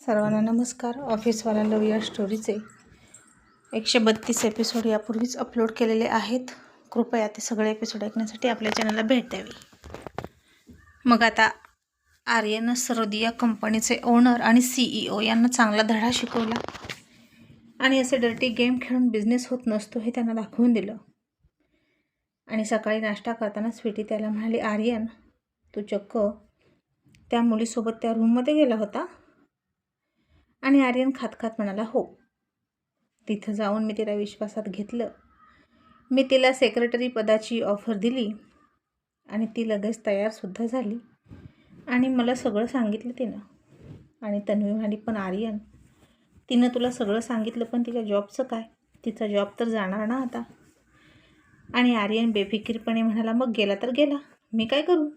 सर्वांना नमस्कार. ऑफिसवाला लव या स्टोरीचे 132 एपिसोड यापूर्वीच अपलोड केलेले आहेत. कृपया ते सगळे एपिसोड ऐकण्यासाठी आपल्या चॅनलला भेट द्यावी. मग आता आर्यन सरोदी या कंपनीचे ओनर आणि CEO यांना चांगला धडा शिकवला आणि असे डर्टी गेम खेळून बिझनेस होत नसतो हे त्यांना दाखवून दिलं. आणि सकाळी नाश्ता करताना स्वीटी त्याला म्हणाली, आर्यन तू चक्क त्या मुलीसोबत त्या रूममध्ये गेला होता? आणि आर्यन खात म्हणाला, हो. तिथं जाऊन मी तिला विश्वासात घेतलं. मी तिला सेक्रेटरी पदाची ऑफर दिली आणि ती लगेच तयारसुद्धा झाली आणि मला सगळं सांगितलं तिनं. आणि तन्वी म्हणाली, पण आर्यन तिनं तुला सगळं सांगितलं, पण तिच्या जॉबचं काय? तिचा जॉब तर जाणार ना आता. आणि आर्यन बेफिकीरपणे म्हणाला, मग गेला तर गेला, मी काय करू?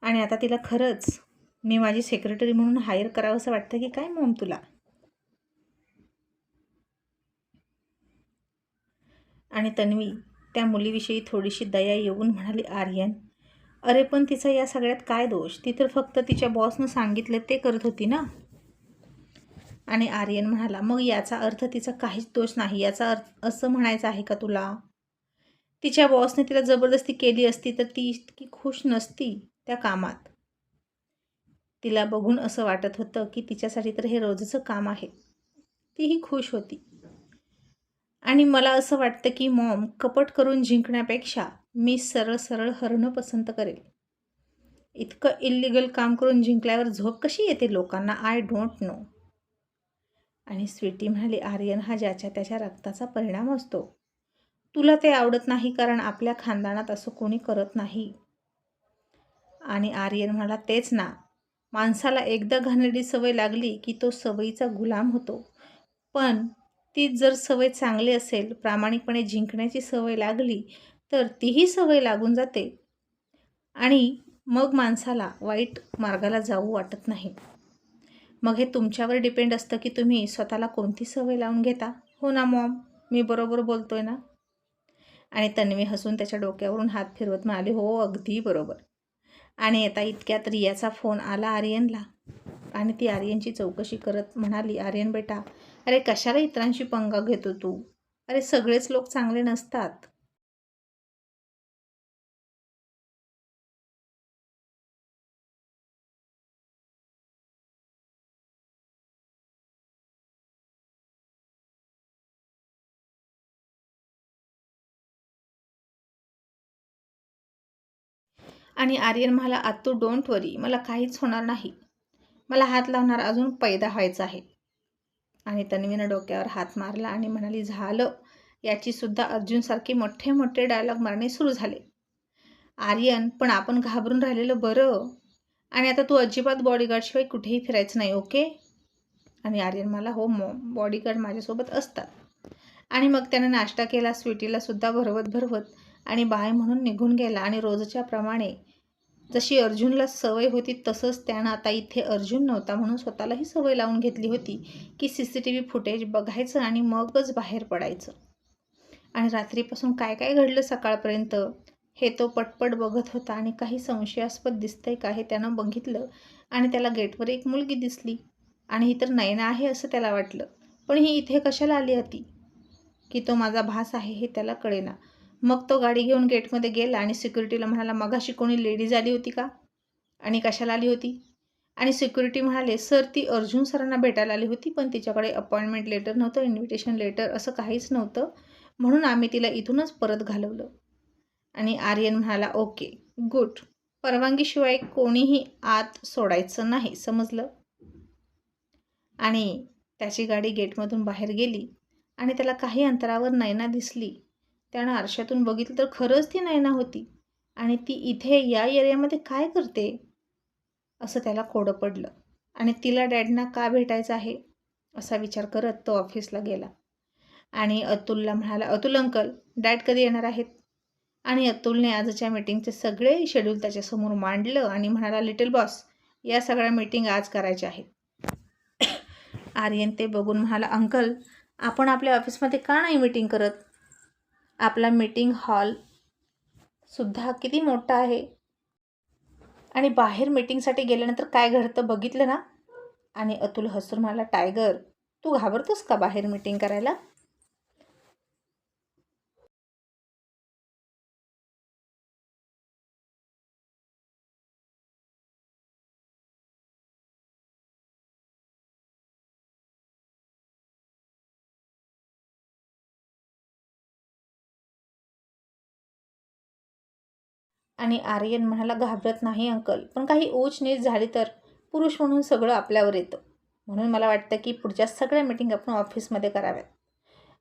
आणि आता तिला खरंच मी माझी सेक्रेटरी म्हणून हायर करावं असं वाटतं की काय मॉम तुला? आणि तन्वी त्या मुलीविषयी थोडीशी दया येऊन म्हणाली, आर्यन अरे पण तिचा या सगळ्यात काय दोष? ती तर फक्त तिच्या बॉसनं सांगितलं ते करत होती ना. आणि आर्यन म्हणाला, मग याचा अर्थ तिचा काहीच दोष नाही याचा अर्थ असं म्हणायचं आहे का तुला? तिच्या बॉसने तिला जबरदस्ती केली असती तर ती इतकी खुश नसती त्या कामात. तिला बघून असं वाटत होतं की तिच्यासाठी तर हे रोजचं काम आहे. तीही खुश होती. आणि मला असं वाटतं की मॉम कपट करून जिंकण्यापेक्षा मी सरळ सरळ हरणं पसंत करेल. इतकं इल्लिगल काम करून जिंकल्यावर झोप कशी येते लोकांना? I don't know. आणि स्वीटी म्हणाली, आर्यन हा ज्याच्या त्याच्या रक्ताचा परिणाम असतो. तुला ते आवडत नाही कारण आपल्या खानदानात असं कोणी करत नाही. आणि आर्यन म्हणाला, तेच ना, माणसाला एकदा घाणेरडी सवय लागली की तो सवयीचा गुलाम होतो. पण तीच जर सवय चांगली असेल, प्रामाणिकपणे जिंकण्याची सवय लागली तर तीही सवय लागून जाते आणि मग माणसाला वाईट मार्गाला जाऊ वाटत नाही. मग हे तुमच्यावर डिपेंड असतं की तुम्ही स्वतःला कोणती सवय लावून घेता. हो ना मॉम, मी बरोबर बोलतोय ना? आणि तन्वी हसून त्याच्या डोक्यावरून हात फिरवत म्हणाली, हो अगदी बरोबर. आणि आता इतक्यात रियाचा फोन आला आर्यनला आणि ती आर्यनची चौकशी करत म्हणाली, आर्यन बेटा, अरे कशाला इतरांशी पंगा घेतो तू? अरे सगळेच लोक चांगले नसतात. आणि आर्यन म्हणाला, आत्तू डोंट वरी, मला काहीच होणार नाही. मला हात लावणार अजून पैदा व्हायचा आहे. आणि तन्वीनं डोक्यावर हात मारला आणि म्हणाली, झालं, याची सुद्धा अर्जुनसारखे मोठे मोठे डायलॉग मारणे सुरू झाले. आर्यन पण आपण घाबरून राहिलेलं बरं. आणि आता तू अजिबात बॉडीगार्डशिवाय कुठेही फिरायचं नाही, ओके? आणि आर्यन मला, हो मॉम, बॉडीगार्ड माझ्यासोबत असतात. आणि मग त्याने नाश्ता केला, स्वीटीला सुद्धा भरवत आणि बाय म्हणून निघून गेला. आणि रोजच्या प्रमाणे जशी अर्जुनला सवय होती तसंच त्यानं आता इथे अर्जुन नव्हता म्हणून स्वतःलाही सवय लावून घेतली होती की CCTV फुटेज बघायचं आणि मगच बाहेर पडायचं. आणि रात्रीपासून काय काय घडलं सकाळपर्यंत हे तो पटपट बघत होता. आणि काही संशयास्पद दिसतंय का हे त्यानं बघितलं. आणि त्याला गेटवर एक मुलगी दिसली आणि ही तर नयना आहे असं त्याला वाटलं. पण ही इथे कशाला आली होती? की तो माझा भास आहे हे त्याला कळेना. मग तो गाडी घेऊन गेटमध्ये गेला आणि सिक्युरिटीला म्हणाला, मगाशी कोणी लेडीज आली होती का? आणि कशाला आली होती? आणि सिक्युरिटी म्हणाले, सर ती अर्जुन सरांना भेटायला आली होती, पण तिच्याकडे अपॉइंटमेंट लेटर नव्हतं, इन्व्हिटेशन लेटर असं काहीच नव्हतं, म्हणून आम्ही तिला इथूनच परत घालवलं. आणि आर्यन म्हणाला, ओके गुड, परवानगीशिवाय कोणीही आत सोडायचं नाही, समजलं? आणि त्याची गाडी गेटमधून बाहेर गेली आणि त्याला काही अंतरावर नयना दिसली. त्यानं आरशातून बघितलं तर खरंच ती नयना होती. आणि ती इथे या एरियामध्ये काय करते असं त्याला कोडं पडलं. आणि तिला डॅडना का भेटायचं आहे असा विचार करत तो ऑफिसला गेला. आणि अतुलला म्हणाला, अतुल अंकल, डॅड कधी येणार आहेत? आणि अतुलने आजच्या मीटिंगचे सगळे शेड्यूल त्याच्यासमोर मांडलं आणि म्हणाला, लिटिल बॉस, या सगळ्या मीटिंग आज करायच्या आहेत. आर्यन ते बघून म्हणाला, अंकल, आपण आपल्या ऑफिसमध्ये का नाही मीटिंग करत? आपला मीटिंग हॉल सुद्धा किती मोठा आहे आणि बाहेर मीटिंगसाठी गेल्यानंतर काय घडतं बघितलं ना? आणि अतुल हसून म्हणाला, टायगर, तू घाबरतोस का बाहेर मीटिंग करायला? आणि आर्यन म्हणाला, घाबरत नाही अंकल, पण काही ऊच नीच झाली तर पुरुष म्हणून सगळं आपल्यावर येतं. म्हणून मला वाटतं की पुढच्या सगळ्या मीटिंग आपण ऑफिसमध्ये कराव्यात.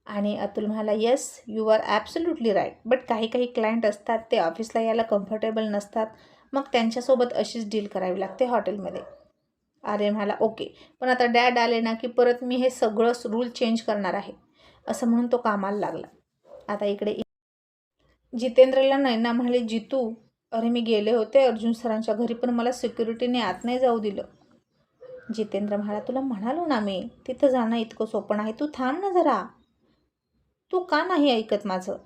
आणि अतुल म्हणाला, yes, you are absolutely right. But काही काही क्लायंट असतात, ते ऑफिसला यायला कम्फर्टेबल नसतात, मग त्यांच्यासोबत अशीच डील करावी लागते हॉटेलमध्ये. आर्यन म्हणाला, ओके, पण आता डॅड आले ना की परत मी हे सगळं रूल चेंज करणार आहे, असं म्हणून तो कामाला लागला. आता इकडे जितेंद्रला नैना म्हणाले, जितू, अरे मी गेले होते अर्जुन सरांच्या घरी, पण मला सिक्युरिटीने आत नाही जाऊ दिलं. जितेंद्र म्हणाला, तुला म्हणालो ना मी, तिथं जाणं इतकं सोपं नाही, तू थांब ना जरा, तू का नाही ऐकत माझं?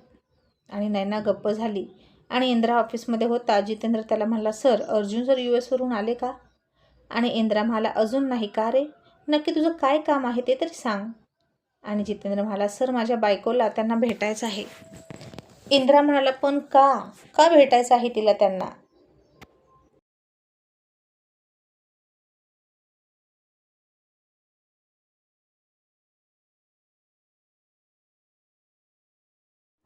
आणि नैना गप्प झाली. आणि इंद्रा ऑफिसमध्ये होता. जितेंद्र त्याला म्हणाला, सर, अर्जुन सर US वरून आले का? आणि इंद्रा म्हणाला, अजून नाही. का रे? नक्की तुझं काय काम आहे ते तरी सांग. आणि जितेंद्र म्हणाला, सर, माझ्या बायकोला त्यांना भेटायचं आहे. इंद्रा म्हणाला, पण का? का भेटायचं आहे तिला त्यांना?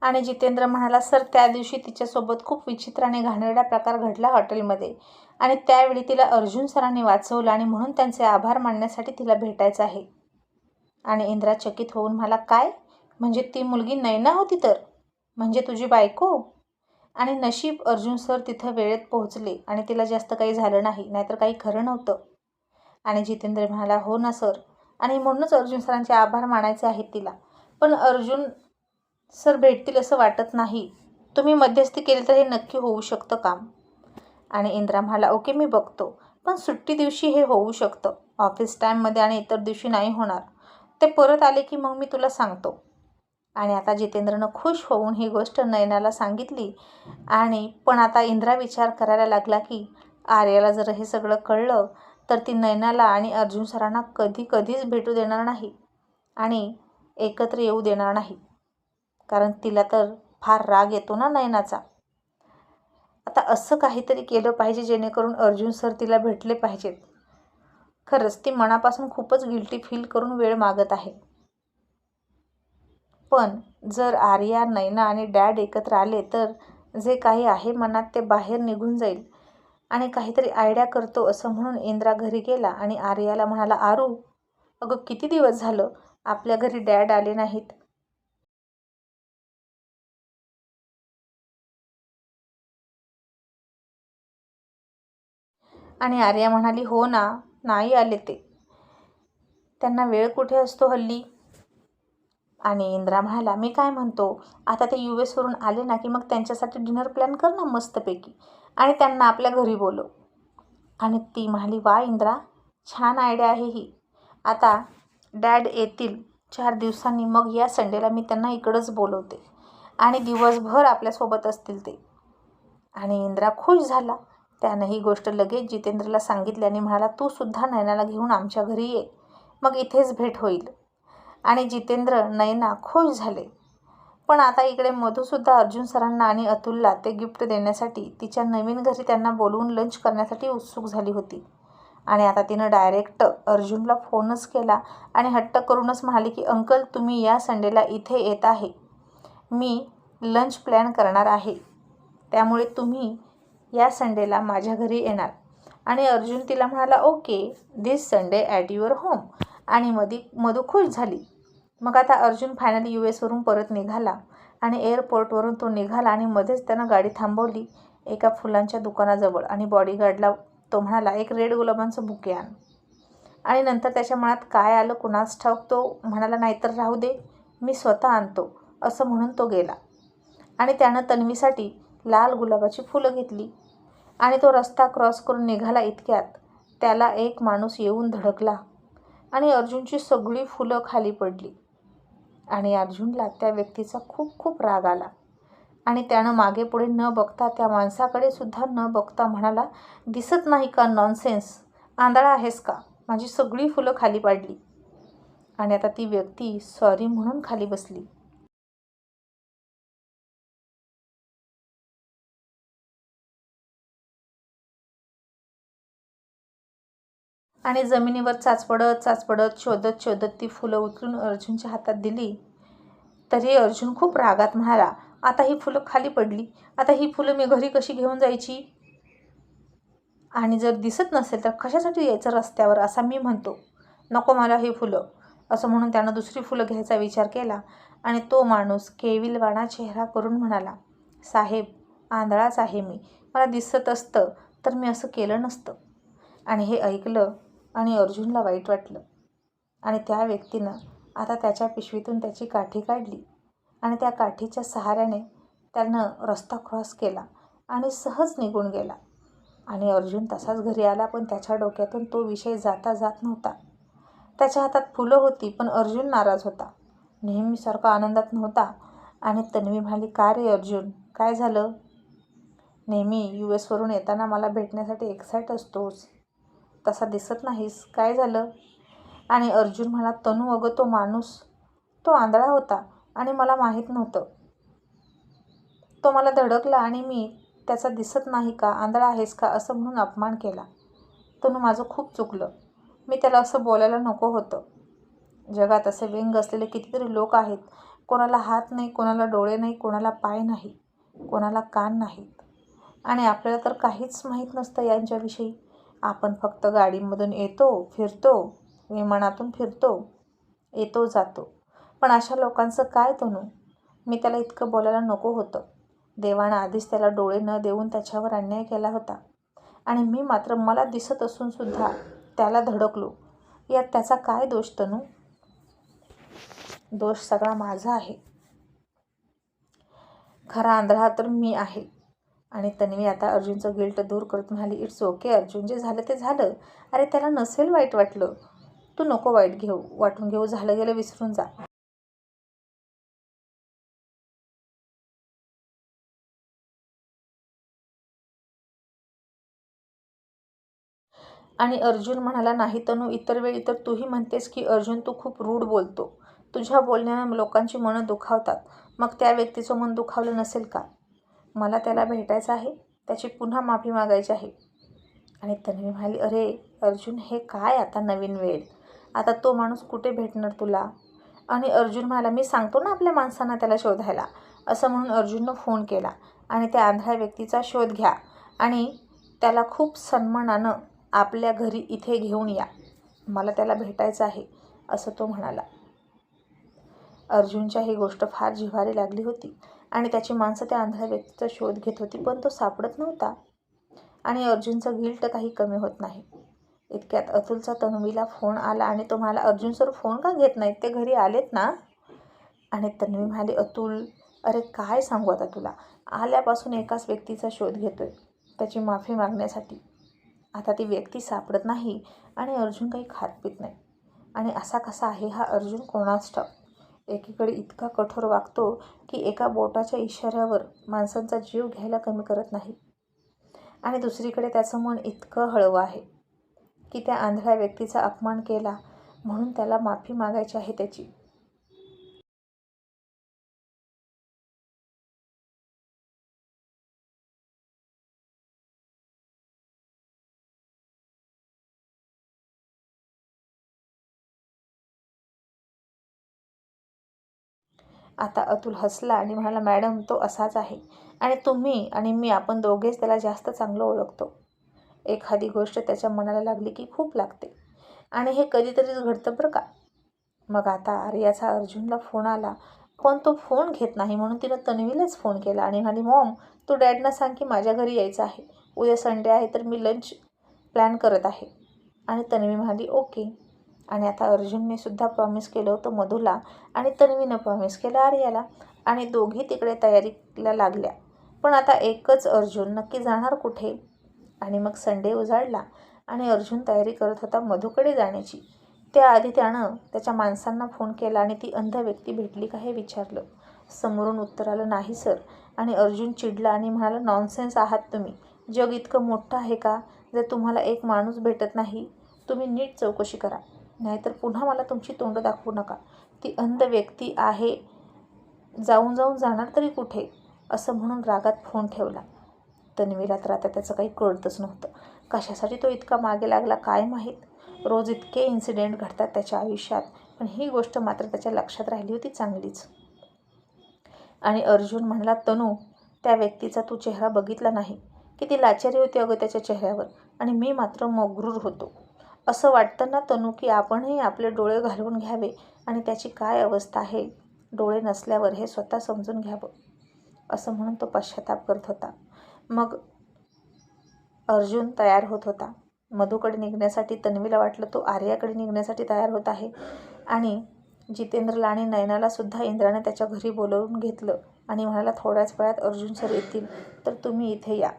आणि जितेंद्र म्हणाला, सर, त्या दिवशी तिच्यासोबत खूप विचित्र आणि घाणेरडा प्रकार घडला हॉटेलमध्ये, आणि त्यावेळी तिला अर्जुन सरांनी वाचवलं, आणि म्हणून त्यांचे आभार मानण्यासाठी तिला भेटायचं आहे. आणि इंद्रा चकित होऊन म्हणाला, काय? म्हणजे ती मुलगी नैना होती तर? म्हणजे तुझी बायको? आणि नशीब अर्जुन सर तिथं वेळेत पोहोचले आणि तिला जास्त काही झालं नाही, नाहीतर काही खरं नव्हतं. आणि जितेंद्र म्हणाला, हो ना सर, आणि म्हणूनच अर्जुन सरांचे आभार मानायचे आहेत तिला. पण अर्जुन सर भेटतील असं वाटत नाही. तुम्ही मध्यस्थी केली तर हे नक्की होऊ शकतं काम. आणि इंद्रा म्हणाला, ओके, मी बघतो, पण सुट्टी दिवशी हे होऊ शकतं, ऑफिस टाईममध्ये, आणि इतर दिवशी नाही होणार. ते परत आले की मग मी तुला सांगतो. आणि आता जितेंद्रनं खुश होऊन ही गोष्ट नयनाला सांगितली. आणि पण आता इंद्रा विचार करायला लागला की आर्याला जर हे सगळं कळलं तर ती नयनाला आणि अर्जुन सरांना कधीच भेटू देणार नाही आणि एकत्र येऊ देणार नाही, कारण तिला तर फार राग येतो ना नयनाचा. आता असं काहीतरी केलं पाहिजे जेणेकरून अर्जुन सर तिला भेटले पाहिजेत. खरंच ती मनापासून खूपच गिल्टी फील करून वेळ मागत आहे. पण जर आर्या, नैना आणि डॅड एकत्र आले तर जे काही आहे मनात ते बाहेर निघून जाईल आणि काहीतरी आयडिया करतो असं म्हणून इंद्रा घरी गेला आणि आर्याला म्हणाला, आरू, अगं किती दिवस झालं आपल्या घरी डॅड आले नाहीत. आणि आर्या म्हणाली, हो ना, नाही आले ते, त्यांना वेळ कुठे असतो हल्ली. आणि इंद्रा म्हणाला, मी काय म्हणतो, आता ते US वरून आले ना की मग त्यांच्यासाठी डिनर प्लॅन कर ना मस्तपैकी आणि त्यांना आपल्या घरी बोलव. आणि ती म्हणाली, वा इंद्रा, छान आयडिया आहे ही. आता डॅड येतील 4 दिवसांनी, मग या संडेला मी त्यांना इकडंच बोलवते आणि दिवसभर आपल्यासोबत असतील ते. आणि इंद्रा खुश झाला. त्यानं ही गोष्ट लगेच जितेंद्रला सांगितली आणि म्हणाला, तू सुद्धा नयनाला घेऊन आमच्या घरी ये, मग इथेच भेट होईल. आणि जितेंद्र, नयना खुश झाले. पण आता इकडे मधूसुद्धा अर्जुन सरांना आणि अतुलला ते गिफ्ट देण्यासाठी तिच्या नवीन घरी त्यांना बोलवून लंच करण्यासाठी उत्सुक झाली होती. आणि आता तिनं डायरेक्ट अर्जुनला फोनच केला आणि हट्ट करूनच म्हणाली की अंकल, तुम्ही या संडेला इथे येत आहे, मी लंच प्लॅन करणार आहे, त्यामुळे तुम्ही या संडेला माझ्या घरी येणार. आणि अर्जुन तिला म्हणाला, okay, this Sunday at your home. आणि मधू खुश झाली. मग आता अर्जुन फायनली US वरून परत निघाला आणि एअरपोर्टवरून तो निघाला आणि मध्येच त्यानं गाडी थांबवली एका फुलांच्या दुकानाजवळ आणि बॉडीगार्डला तो म्हणाला, एक रेड गुलाबांचं बुके आण. आणि नंतर त्याच्या मनात काय आलं कुणास ठाऊक, तो म्हणाला, नाहीतर राहू दे, मी स्वतः आणतो, असं म्हणून तो गेला. आणि त्यानं तन्वीसाठी लाल गुलाबाची फुलं घेतली. आणि तो रस्ता क्रॉस करून निघाला इतक्यात त्याला एक माणूस येऊन धडकला आणि अर्जुनची सगळी फुलं खाली पडली. आणि अर्जुनला त्या व्यक्तीचा खूप राग आला आणि त्यानं मागे पुढे न बघता त्या माणसाकडे सुद्धा न बघता म्हणाला, दिसत नाही का नॉनसेन्स, आंधळा आहेस का? माझी सगळी फुलं खाली पाडली. आणि आता ती व्यक्ती सॉरी म्हणून खाली बसली. आणि जमिनीवर चाचपडत शोधत शोधत ती फुलं उचलून अर्जुनच्या हातात दिली. तरी अर्जुन खूप रागात म्हणाला, आता ही फुलं खाली पडली, आता ही फुलं मी घरी कशी घेऊन जायची? आणि जर दिसत नसेल तर कशासाठी यायचं रस्त्यावर, असा मी म्हणतो. नको मला ही फुलं, असं म्हणून त्यानं दुसरी फुलं घ्यायचा विचार केला. आणि तो माणूस केविलवाणा चेहरा करून म्हणाला, साहेब, आंधळाच आहे मी, मला दिसत असतं तर मी असं केलं नसतं. आणि हे ऐकलं आणि अर्जुनला वाईट वाटलं. आणि त्या व्यक्तीनं आता त्याच्या पिशवीतून त्याची काठी काढली आणि त्या काठीच्या सहाऱ्याने त्यानं रस्ता क्रॉस केला आणि सहज निघून गेला. आणि अर्जुन तसाच घरी आला, पण त्याच्या डोक्यातून तो विषय जाता जात नव्हता. त्याच्या हातात फुलं होती, पण अर्जुन नाराज होता, नेहमीसारखा आनंदात नव्हता. आणि तन्वी म्हणाली, का रे अर्जुन, काय झालं? नेहमी US वरून येताना मला भेटण्यासाठी एक्साईट असतोस, तसा दिसत नाहीस, काय झालं? आणि अर्जुन म्हणाला, तनू, अगं तो माणूस, तो आंधळा होता आणि मला माहीत नव्हतं. तो मला धडकला आणि मी त्याचा दिसत नाही का, आंधळा आहेस का, असं म्हणून अपमान केला. तनू, माझं खूप चुकलं, मी त्याला असं बोलायला नको होतं. जगात असे व्यंग असलेले कितीतरी लोक आहेत. कोणाला हात नाही, कोणाला डोळे नाही, कोणाला पाय नाही, कोणाला कान नाहीत. आणि आपल्याला तर काहीच माहीत नसतं यांच्याविषयी. आपण फक्त गाडीमधून येतो, फिरतो, विमानातून फिरतो, येतो जातो. पण अशा लोकांचं काय तनू? मी त्याला इतकं बोलायला नको होतं. देवानं आधीच त्याला डोळे न देऊन त्याच्यावर अन्याय केला होता. आणि मी मात्र मला दिसत असून सुद्धा त्याला धडकलो. यात त्याचा काय दोष तनू? दोष सगळा माझा आहे. खरा आंधळा तर मी आहे. आणि तन्वी आता अर्जुनचं गिल्ट दूर करत म्हणाली, इट्स ओके अर्जुन, जे झालं ते झालं. अरे त्याला नसेल वाईट वाटलं, तू नको वाटून घेऊ, झालं गेलं विसरून जा. आणि अर्जुन म्हणाला, नाही तनू, इतर वेळी तर तूही म्हणतेस की अर्जुन तू खूप रूढ बोलतो, तुझ्या बोलण्यानं लोकांची मनं दुखावतात. मग त्या व्यक्तीचं मन दुखावलं नसेल का? मला त्याला भेटायचं आहे, त्याची पुन्हा माफी मागायची आहे. आणि तन्वी म्हणाली, अरे अर्जुन, हे काय आता नवीन वेळ, आता तो माणूस कुठे भेटणार तुला? आणि अर्जुन म्हणाला, मी सांगतो ना आपल्या माणसांना त्याला शोधायला, असं म्हणून अर्जुननं फोन केला. आणि त्या आंधळ्या व्यक्तीचा शोध घ्या आणि त्याला खूप सन्मानानं आपल्या घरी इथे घेऊन या, मला त्याला भेटायचं आहे, असं तो म्हणाला. अर्जुनच्या ही गोष्ट फार जिव्हारी लागली होती आणि त्याची माणसं त्या आंधळ्या व्यक्तीचा शोध घेत होती, पण तो सापडत नव्हता. आणि अर्जुनचं गिल्ट काही कमी होत नाही. इतक्यात अतुलचा तन्वीला फोन आला आणि तो म्हणाला, अर्जुन सर फोन का घेत नाहीत, ते घरी आलेत ना? आणि तन्वी म्हणाली, अतुल, अरे काय सांगू आता तुला, आल्यापासून एकाच व्यक्तीचा शोध घेतोय, त्याची माफी मागण्यासाठी. आता ती व्यक्ती सापडत नाही आणि अर्जुन काही खात पित नाही. आणि असा कसा आहे हा अर्जुन, कोणास ठाऊक. एकीकडे इतका कठोर वागतो की एका बोटाच्या इशाऱ्यावर माणसांचा जीव घ्यायला कमी करत नाही. आणि दुसरीकडे त्याचं मन इतकं हळवं आहे की त्या आंधळ्या व्यक्तीचा अपमान केला म्हणून त्याला माफी मागायची आहे त्याची. आता अतुल हसला आणि म्हणाला, मॅडम, तो असाच आहे आणि तुम्ही आणि मी, आपण दोघेच त्याला जास्त चांगलं ओळखतो. एखादी गोष्ट त्याच्या मनाला लागली की खूप लागते आणि हे कधीतरीच घडतं बरं का. मग आता आर्याचा अर्जुनला फोन आला, पण तो फोन घेत नाही म्हणून तिनं तन्वीलाच फोन केला आणि म्हणाली, मॉम, तू डॅडना सांग की माझ्या घरी यायचं आहे, उद्या संडे आहे तर मी लंच प्लॅन करत आहे. आणि तन्वी म्हणाली, ओके. आणि आता अर्जुनने सुद्धा प्रॉमिस केलं होतं मधूला आणि तन्वीनं प्रॉमिस केलं आर्याला आणि दोघी तिकडे तयारीला लागल्या. पण आता एकच अर्जुन नक्की जाणार कुठे? आणि मग संडे उजाडला आणि अर्जुन तयारी करत होता मधूकडे जाण्याची. त्याआधी त्यानं त्याच्या माणसांना फोन केला आणि ती अंध व्यक्ती भेटली का हे विचारलं. समोरून उत्तर आलं, नाही सर. आणि अर्जुन चिडला आणि म्हणाला, नॉनसेन्स आहात तुम्ही, जग इतकं मोठं आहे का जर तुम्हाला एक माणूस भेटत नाही? तुम्ही नीट चौकशी करा, नाहीतर पुन्हा मला तुमची तोंड दाखवू नका. ती अंध व्यक्ती आहे, जाऊन जाऊन जाणार तरी कुठे, असं म्हणून रागात फोन ठेवला. तन्वीला तर आता त्याचं काही कळतच नव्हतं. कशासाठी तो इतका मागे लागला काय माहीत. रोज इतके इन्सिडेंट घडतात त्याच्या आयुष्यात, पण ही गोष्ट मात्र त्याच्या लक्षात राहिली होती चांगलीच. आणि अर्जुन म्हणाला, तनू, त्या व्यक्तीचा तू चेहरा बघितला नाही. किती लाचारी होती अगं त्याच्या चेहऱ्यावर, आणि मी मात्र मग्रूर होतो. असं वाटतं ना तनू, की आपणही आपले डोळे घालवून घ्यावे आणि त्याची काय अवस्था आहे, डोळे नसल्यावर हे स्वतः समजून घ्यावं. असं म्हणून तो पश्चाताप करत होता. मग अर्जुन तयार होत होता मधूकडे निघण्यासाठी. तन्वीला वाटलं तो आर्याकडे निघण्यासाठी तयार होत आहे. आणि जितेंद्रला आणि नयनाला सुद्धा इंद्राने त्याच्या घरी बोलवून घेतलं आणि म्हणाला, थोड्याच वेळात अर्जुन सर येतील, तर तुम्ही इथे या.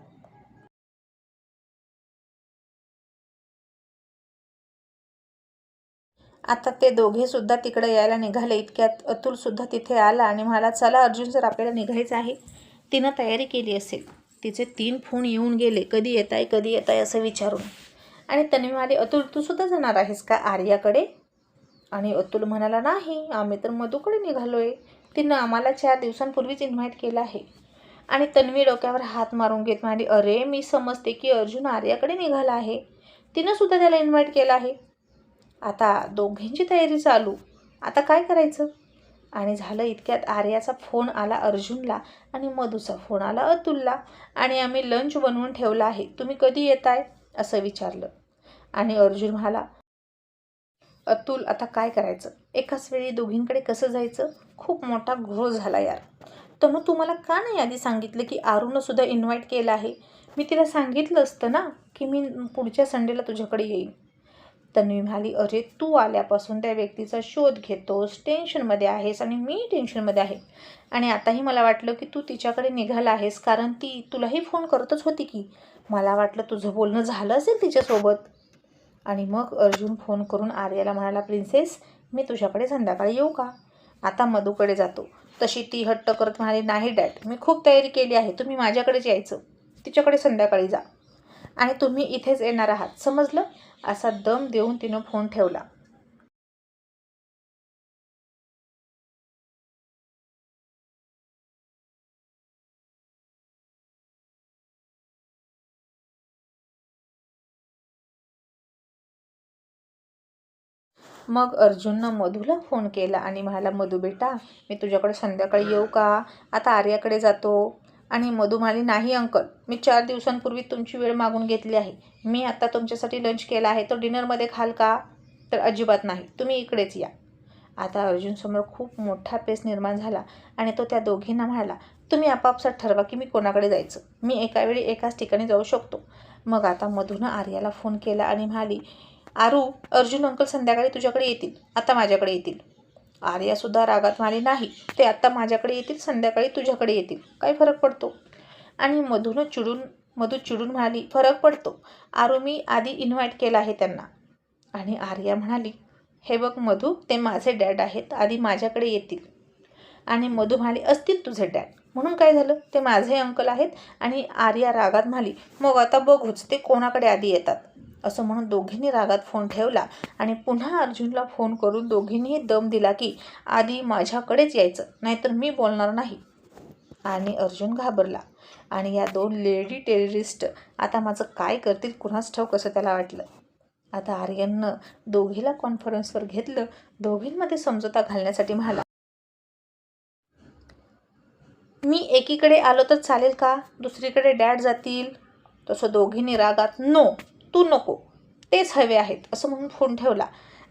आता ते दोघे सुद्धा तिकडे यायला निघाले. इतक्यात अतुल सुद्धा तिथे आला आणि म्हणाला, चला अर्जुन सर, आपल्याला निघायचं आहे. तिनं तयारी केली असेल. तिचे 3 फोन येऊन गेले, कधी येत आहे असं विचारून. आणि तन्वी म्हणाली, अतुल, तू सुद्धा जाणार आहेस का आर्याकडे? आणि अतुल म्हणाला, नाही, आम्ही तर मधूकडे निघालोय. तिनं आम्हाला 4 दिवसांपूर्वीच इन्व्हाइट केलं आहे. आणि तन्वी डोक्यावर हात मारून घेत म्हणाली, अरे, मी समजते की अर्जुन आर्याकडे निघाला आहे. तिनं सुद्धा त्याला इन्व्हाइट केलं आहे. आता दोघींची तयारी चालू. आता काय करायचं? आणि झालं इतक्यात आर्याचा फोन आला अर्जुनला आणि मधूचा फोन आला अतुलला. आणि आम्ही लंच बनवून ठेवला आहे, तुम्ही कधी येताय असं विचारलं. आणि अर्जुन म्हणाला, अतुल, आता काय करायचं? एकाच वेळी दोघींकडे कसं जायचं? खूप मोठा घोळ झाला यार. तर तुम्हाला का नाही आधी सांगितलं की आरूनं सुद्धा इन्व्हाइट केलं आहे? मी तिला सांगितलं असतं ना की मी पुढच्या संडेला तुझ्याकडे येईन. तन्वी म्हणाली, अरे, तू आल्यापासून त्या व्यक्तीचा शोध घेतोस, टेन्शनमध्ये आहेस आणि मी टेन्शनमध्ये आहे. आणि आताही मला वाटलं की तू तिच्याकडे निघाला आहेस, कारण ती तुलाही फोन करतच होती की. मला वाटलं तुझं बोलणं झालं असेल तिच्यासोबत. आणि मग अर्जुन फोन करून आर्याला म्हणाला, प्रिन्सेस, मी तुझ्याकडे संध्याकाळी येऊ का? आता मधूकडे जातो. तशी ती हट्ट करत म्हणाली, नाही डॅड, मी खूप तयारी केली आहे, तुम्ही माझ्याकडेच यायचं. तिच्याकडे संध्याकाळी जा आणि तुम्ही इथेच येणार आहात, समजलं? असा दम देऊन तिनं फोन ठेवला. मग अर्जुननं मधूला फोन केला आणि म्हणाला, मधू बेटा, मी तुझ्याकडे संध्याकाळी येऊ का? आता आर्याकडे जातो. आणि मधू म्हणाली, नाही अंकल, मी 4 दिवसांपूर्वी तुमची वेळ मागून घेतली आहे. मी आता तुमच्यासाठी लंच केला आहे, तो डिनरमध्ये खाल का? तर अजिबात नाही, तुम्ही इकडेच या. आता अर्जुनसमोर खूप मोठा पेच निर्माण झाला आणि तो त्या दोघींना म्हणाला, तुम्ही आपापसात ठरवा की मी कोणाकडे जायचं. मी एका वेळी एकाच ठिकाणी जाऊ शकतो. मग आता मधूनं आर्याला फोन केला आणि म्हणाली, आरू, अर्जुन अंकल संध्याकाळी तुझ्याकडे येतील, आता माझ्याकडे येतील. आर्यासुद्धा रागात म्हणाली, नाही, ते आत्ता माझ्याकडे येतील, संध्याकाळी तुझ्याकडे येतील, काय फरक पडतो? आणि मधू चिडून म्हणाली, फरक पडतो. आरू, मी आधी इन्व्हाइट केलं आहे त्यांना. आणि आर्या म्हणाली, हे बघ मधू, ते माझे डॅड आहेत, आधी माझ्याकडे येतील. आणि मधू म्हणाली, असतील तुझे डॅड, म्हणून काय झालं, ते माझे अंकल आहेत. आणि आर्या रागात म्हणाली, मग आता बघूच ते कोणाकडे आधी येतात. असं म्हणून दोघींनी रागात फोन ठेवला आणि पुन्हा अर्जुनला फोन करून दोघींनीही दम दिला की आधी माझ्याकडेच यायचं, नाहीतर मी बोलणार नाही. आणि अर्जुन घाबरला. आणि या 2 लेडी टेररिस्ट आता माझं काय करतील कुणास ठाऊक, असं त्याला वाटलं. आता आर्यननं दोघीला कॉन्फरन्सवर घेतलं. दोघींमध्ये समझोता घालण्यासाठी म्हणाला, मी एकीकडे आलो तर चालेल का? दुसरीकडे डॅड जातील. तसं दोघींनी रागात, नो, तू नको, तेच हवे आहेत, असं म्हणून फोन ठेवला.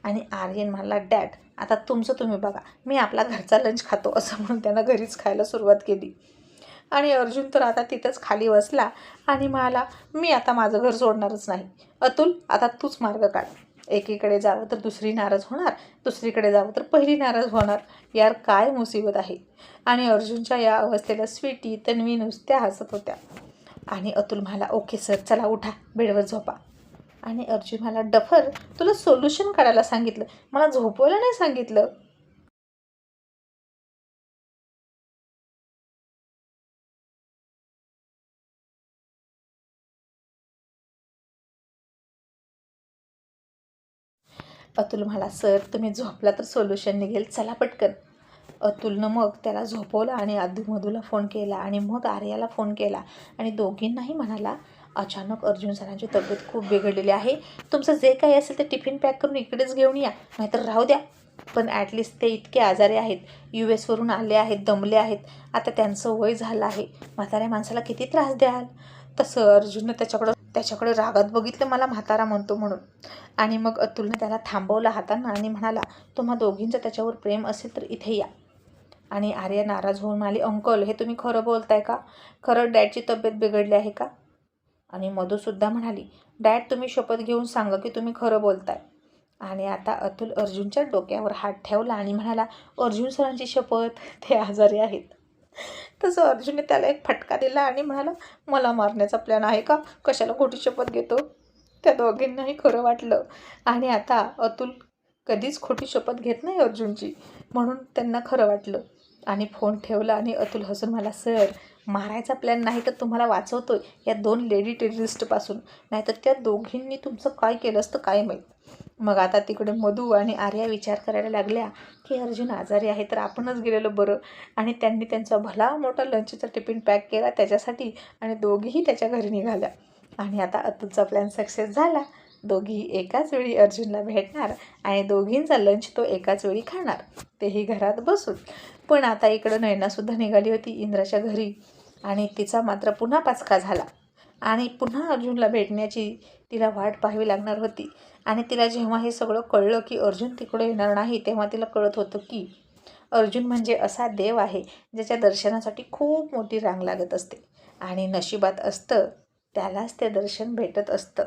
आणि आर्यन म्हणाला, डॅड, आता तुमचं तुम्ही बघा, मी आपला घरचा लंच खातो, असं म्हणून त्यानं घरीच खायला सुरुवात केली. आणि अर्जुन तर आता तिथंच खाली बसला आणि म्हणाला, मी आता माझं घर सोडणारच नाही. अतुल, आता तूच मार्ग काढ. एकीकडे जावं तर दुसरी नाराज होणार, दुसरीकडे जावं तर पहिली नाराज होणार. यार, काय मुसीबत आहे. आणि अर्जुनच्या या अवस्थेला स्वीटी, तन्वी नुसत्या हसत होत्या. आणि अतुल म्हणाला, ओके सर, चला उठा, बेडवर झोपा. आणि अर्जुन म्हणाला, डफर, तुला सोल्युशन काढायला सांगितलं, मला झोपवायला नाही सांगितलं. अतुल म्हणाला, सर तुम्ही झोपला तर सोल्युशन निघेल, चला पटकन. अतुलनं मग त्याला झोपवलं आणि मधूला फोन केला आणि मग आर्याला फोन केला आणि दोघींनाही म्हणाला, अचानक अर्जुन सरांची तब्येत खूप बिघडलेली आहे, तुमचं जे काही असेल ते टिफिन पॅक करून इकडेच घेऊन या, नाहीतर राहू द्या. पण ॲटलिस्ट ते इतके आजारी आहेत, US वरून आले आहेत, दमले आहेत, आता त्यांचं वय झालं आहे, म्हाताऱ्या माणसाला किती त्रास द्याल. तसं अर्जुननं त्याच्याकडे रागात बघितलं, मला म्हातारा म्हणतो म्हणून. आणि मग अतुलनं त्याला थांबवलं हातानं आणि म्हणाला, तुम्हा दोघींचं त्याच्यावर प्रेम असेल तर इथे या. आणि आर्या नाराज होऊन म्हणाली, अंकल हे तुम्ही खरं बोलताय का? खरं डॅडची तब्येत बिघडली आहे का? आणि मधूसुद्धा म्हणाली, डॅड तुम्ही शपथ घेऊन सांगा की तुम्ही खरं बोलताय. आणि आता अतुल अर्जुनच्या डोक्यावर हात ठेवला आणि म्हणाला, अर्जुन सरांची शपथ, ते आजारी आहेत. तसं अर्जुनने त्याला एक फटका दिला आणि म्हणाला, मला मारण्याचा प्लॅन आहे का? कशाला खोटी शपथ घेतो? त्या दोघींनाही खरं वाटलं आणि आता अतुल कधीच खोटी शपथ घेत नाही अर्जुनची, म्हणून त्यांना खरं वाटलं. आणि फोन ठेवला आणि अतुल हसून म्हणाला, सर मारायचा प्लॅन नाही तर तुम्हाला वाचवतोय या 2 लेडी टेररिस्टपासून, नाहीतर त्या दोघींनी तुमचं काय केलं असतं काय माहीत. मग आता तिकडे मधू आणि आर्या विचार करायला लागल्या की अर्जुन आजारी आहे तर आपणच गेलेलं बरं. आणि त्यांनी त्यांचा भला मोठा लंचचा टिफिन पॅक केला त्याच्यासाठी आणि दोघीही त्याच्या घरी निघाल्या. आणि आता अतुलचा प्लॅन सक्सेस झाला. दोघीही एकाच वेळी अर्जुनला भेटणार आणि दोघींचा लंच तो एकाच वेळी खाणार, तेही घरात बसून. पण आता इकडं नयनासुद्धा निघाली होती इंद्राच्या घरी आणि तिचा मात्र पुन्हा पाचका झाला आणि पुन्हा अर्जुनला भेटण्याची तिला वाट पाहावी लागणार होती. आणि तिला जेव्हा हे सगळं कळलं की अर्जुन तिकडे येणार नाही, तेव्हा तिला कळत होतं की अर्जुन म्हणजे असा देव आहे ज्याच्या दर्शनासाठी खूप मोठी रांग लागत असते आणि नशिबात असतं त्यालाच ते दर्शन भेटत असतं.